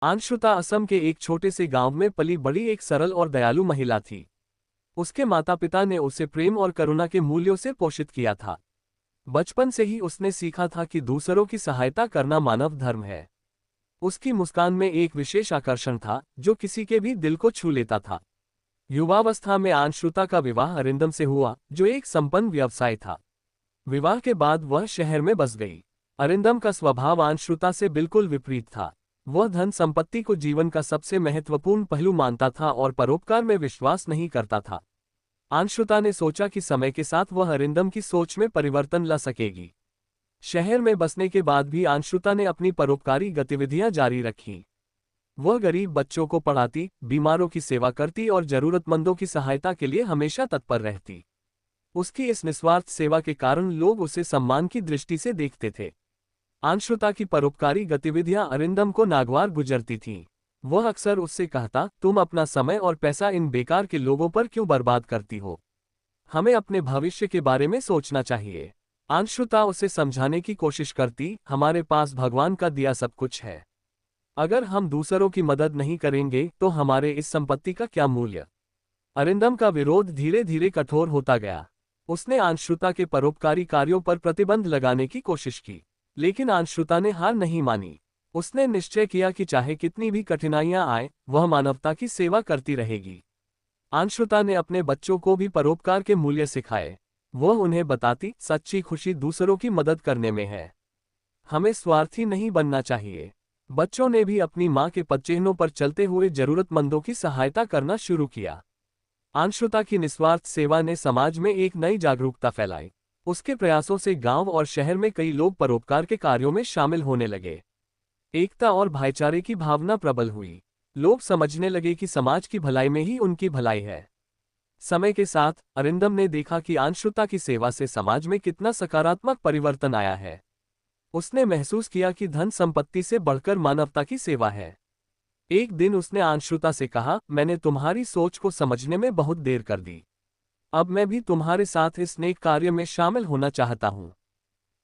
अंशुता असम के एक छोटे से गांव में पली बड़ी एक सरल और दयालु महिला थी। उसके माता पिता ने उसे प्रेम और करुणा के मूल्यों से पोषित किया था। बचपन से ही उसने सीखा था कि दूसरों की सहायता करना मानव धर्म है। उसकी मुस्कान में एक विशेष आकर्षण था जो किसी के भी दिल को छू लेता था। युवावस्था में अंशुता का विवाह अरिंदम से हुआ, जो एक संपन्न व्यवसाय था। विवाह के बाद वह शहर में बस गई। अरिंदम का स्वभाव अंशुता से बिल्कुल विपरीत था। वह धन संपत्ति को जीवन का सबसे महत्वपूर्ण पहलू मानता था और परोपकार में विश्वास नहीं करता था। अंशुता ने सोचा कि समय के साथ वह अरिंदम की सोच में परिवर्तन ला सकेगी। शहर में बसने के बाद भी अंशुता ने अपनी परोपकारी गतिविधियां जारी रखीं। वह गरीब बच्चों को पढ़ाती, बीमारों की सेवा करती और जरूरतमंदों की सहायता के लिए हमेशा तत्पर रहती। उसकी इस निस्वार्थ सेवा के कारण लोग उसे सम्मान की दृष्टि से देखते थे। अंशुता की परोपकारी गतिविधियां अरिंदम को नागवार गुजरती थीं। वह अक्सर उससे कहता, तुम अपना समय और पैसा इन बेकार के लोगों पर क्यों बर्बाद करती हो? हमें अपने भविष्य के बारे में सोचना चाहिए। अंशुता उसे समझाने की कोशिश करती, हमारे पास भगवान का दिया सब कुछ है। अगर हम दूसरों की मदद नहीं करेंगे तो हमारे इस संपत्ति का क्या मूल्य? अरिंदम का विरोध धीरे धीरे कठोर होता गया। उसने अंशुता के परोपकारी कार्यों पर प्रतिबंध लगाने की कोशिश की, लेकिन अंशुता ने हार नहीं मानी। उसने निश्चय किया कि चाहे कितनी भी कठिनाइयां आए, वह मानवता की सेवा करती रहेगी। अंशुता ने अपने बच्चों को भी परोपकार के मूल्य सिखाए। वह उन्हें बताती, सच्ची खुशी दूसरों की मदद करने में है। हमें स्वार्थी नहीं बनना चाहिए। बच्चों ने भी अपनी मां के पदचिह्नों पर चलते हुए जरूरतमंदों की सहायता करना शुरू किया। अंशुता की निस्वार्थ सेवा ने समाज में एक नई जागरूकता फैलाई। उसके प्रयासों से गांव और शहर में कई लोग परोपकार के कार्यों में शामिल होने लगे। एकता और भाईचारे की भावना प्रबल हुई। लोग समझने लगे कि समाज की भलाई में ही उनकी भलाई है। समय के साथ अरिंदम ने देखा कि अंशुता की सेवा से समाज में कितना सकारात्मक परिवर्तन आया है। उसने महसूस किया कि धन संपत्ति से बढ़कर मानवता की सेवा है। एक दिन उसने अंशुता से कहा, मैंने तुम्हारी सोच को समझने में बहुत देर कर दी। अब मैं भी तुम्हारे साथ इस नेक कार्य में शामिल होना चाहता हूँ।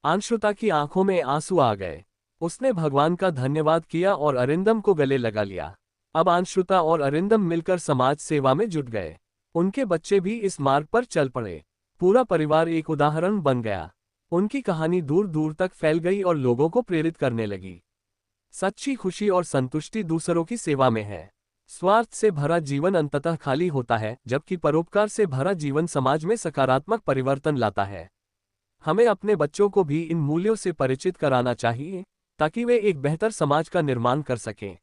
अंशुता की आंखों में आंसू आ गए। उसने भगवान का धन्यवाद किया और अरिंदम को गले लगा लिया। अब अंशुता और अरिंदम मिलकर समाज सेवा में जुट गए। उनके बच्चे भी इस मार्ग पर चल पड़े। पूरा परिवार एक उदाहरण बन गया। उनकी कहानी दूर दूर तक फैल गई और लोगों को प्रेरित करने लगी। सच्ची खुशी और संतुष्टि दूसरों की सेवा में है। स्वार्थ से भरा जीवन अंततः खाली होता है, जबकि परोपकार से भरा जीवन समाज में सकारात्मक परिवर्तन लाता है। हमें अपने बच्चों को भी इन मूल्यों से परिचित कराना चाहिए, ताकि वे एक बेहतर समाज का निर्माण कर सकें।